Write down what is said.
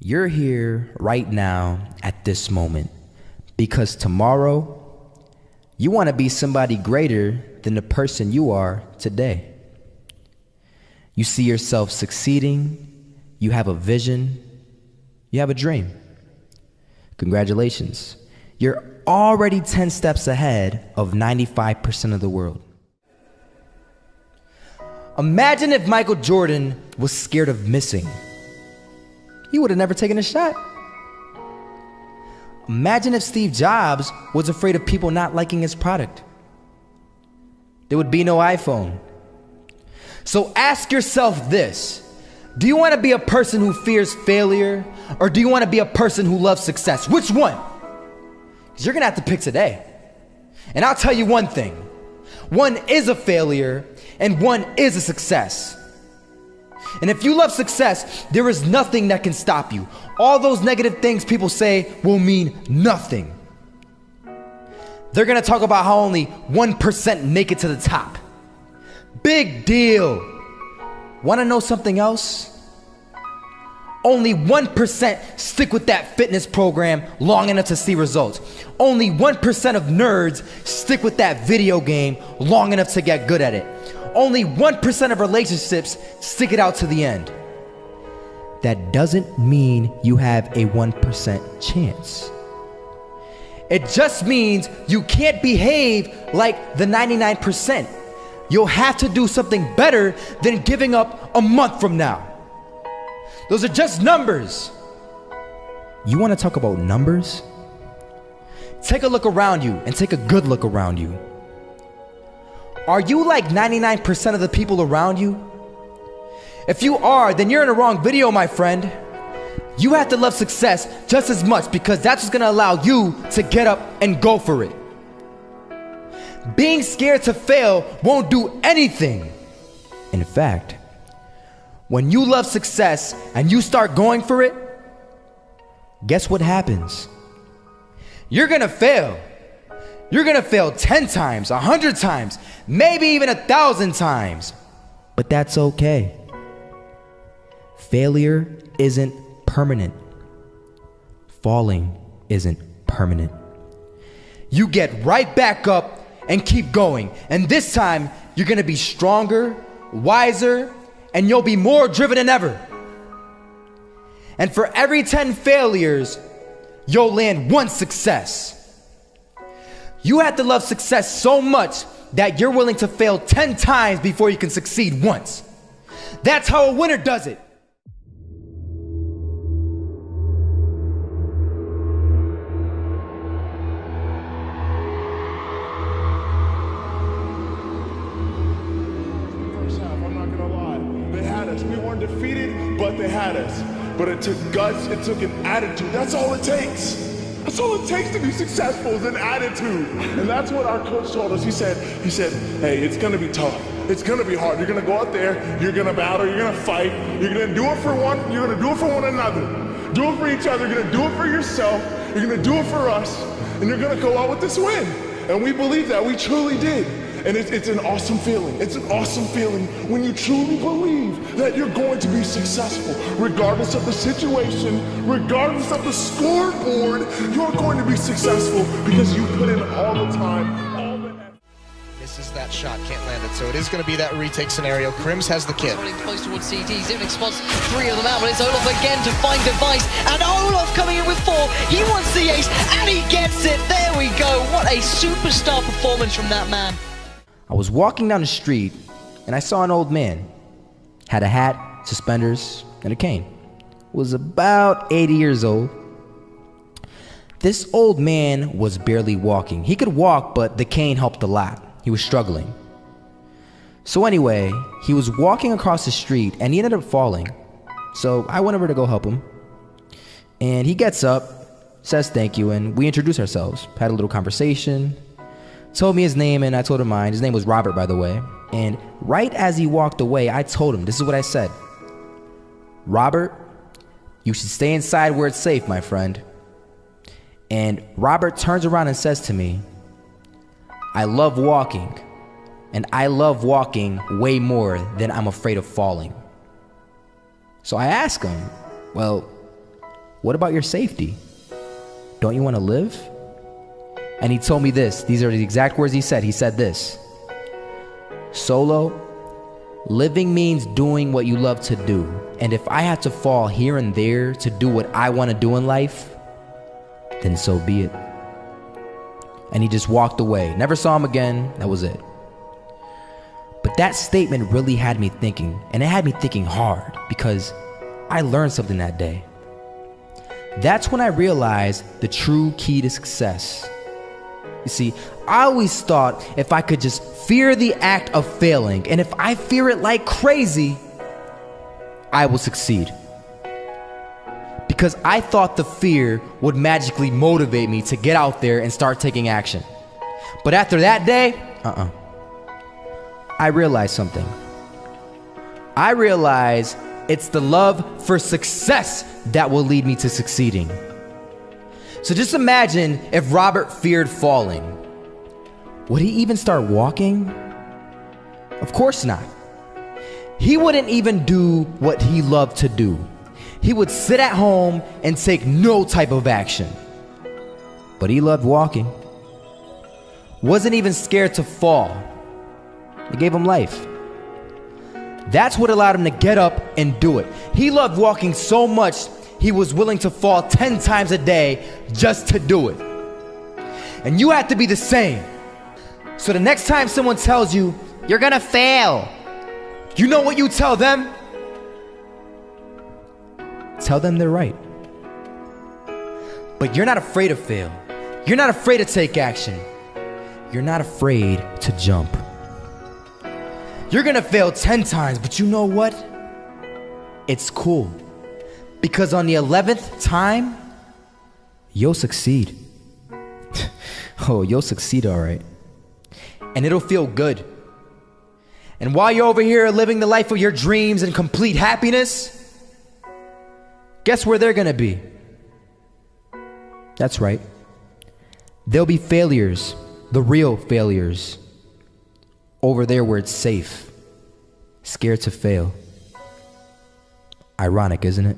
You're here right now at this moment because tomorrow you want to be somebody greater than the person you are today. You see yourself succeeding, you have a vision, you have a dream. Congratulations. You're already 10 steps ahead of 95% of the world. Imagine if Michael Jordan was scared of missing. He would have never taken a shot. Imagine if Steve Jobs was afraid of people not liking his product. There would be no iPhone. So ask yourself this: do you want to be a person who fears failure, or do you want to be a person who loves success? Which one? Because you're going to have to pick today. And I'll tell you one thing: one is a failure and one is a success. And if you love success, there is nothing that can stop you. All those negative things people say will mean nothing. They're gonna talk about how only 1% make it to the top. Big deal. Wanna know something else? Only 1% stick with that fitness program long enough to see results. Only 1% of nerds stick with that video game long enough to get good at it. Only 1% of relationships stick it out to the end. That doesn't mean you have a 1% chance. It just means you can't behave like the 99%. You'll have to do something better than giving up a month from now. Those are just numbers. You want to talk about numbers? Take a look around you and take a good look around you. Are you like 99% of the people around you? If you are, then you're in the wrong video, my friend. You have to love success just as much because that's what's gonna allow you to get up and go for it. Being scared to fail won't do anything. In fact, when you love success and you start going for it, guess what happens? You're gonna fail. You're gonna fail 10 times, 100 times, maybe even 1,000 times. But that's okay. Failure isn't permanent. Falling isn't permanent. You get right back up and keep going. And this time, you're gonna be stronger, wiser, and you'll be more driven than ever. And for every 10 failures, you'll land one success. You have to love success so much that you're willing to fail 10 times before you can succeed once. That's how a winner does it. First half, I'm not gonna lie. They had us. We weren't defeated, but they had us. But it took guts, it took an attitude. That's all it takes. That's all it takes to be successful is an attitude. And that's what our coach told us. He said, hey, it's gonna be tough. It's gonna be hard. You're gonna go out there, you're gonna battle, you're gonna fight, you're gonna do it for one, you're gonna do it for one another. Do it for each other, you're gonna do it for yourself, you're gonna do it for us, and you're gonna go out with this win. And we believe that, we truly did. And it's an awesome feeling. It's an awesome feeling when you truly believe that you're going to be successful. Regardless of the situation, regardless of the scoreboard, you're going to be successful because you put in all the time, all the effort. Misses that shot, can't land it. So it is going to be that retake scenario. Krims has the kid. Running close towards CT. Zivnik spots 3 of them out, but it's Olaf again to find device. And Olaf coming in with 4. He wants the ace, and he gets it. There we go. What a superstar performance from that man. I was walking down the street and I saw an old man. Had a hat, suspenders, and a cane. Was about 80 years old. This old man was barely walking. He could walk, but the cane helped a lot. He was struggling. So anyway, he was walking across the street and he ended up falling. So I went over to go help him. And he gets up, says thank you, and we introduced ourselves. Had a little conversation. Told me his name and I told him mine. His name was Robert, by the way. And right as he walked away, I told him, this is what I said. Robert, you should stay inside where it's safe, my friend. And Robert turns around and says to me, I love walking, and I love walking way more than I'm afraid of falling. So I ask him, well, what about your safety? Don't you want to live? And he told me this. These are the exact words he said. He said this: Solo, living means doing what you love to do. And if I have to fall here and there to do what I want to do in life, then so be it. And he just walked away. Never saw him again. That was it. But that statement really had me thinking, and it had me thinking hard, because I learned something that day. That's when I realized the true key to success. You see, I always thought if I could just fear the act of failing, and if I fear it like crazy, I will succeed. Because I thought the fear would magically motivate me to get out there and start taking action. But after that day, I realized something. I realized it's the love for success that will lead me to succeeding. So just imagine if Robert feared falling. Would he even start walking? Of course not. He wouldn't even do what he loved to do. He would sit at home and take no type of action. But he loved walking. Wasn't even scared to fall. It gave him life. That's what allowed him to get up and do it. He loved walking so much, he was willing to fall 10 times a day just to do it. And you have to be the same. So the next time someone tells you, you're gonna fail, you know what you tell them? Tell them they're right. But you're not afraid to fail. You're not afraid to take action. You're not afraid to jump. You're gonna fail 10 times, but you know what? It's cool. Because on the 11th time, you'll succeed. Oh, you'll succeed, all right. And it'll feel good. And while you're over here living the life of your dreams and complete happiness, guess where they're gonna be? That's right. They'll be failures, the real failures. Over there where it's safe, scared to fail. Ironic, isn't it?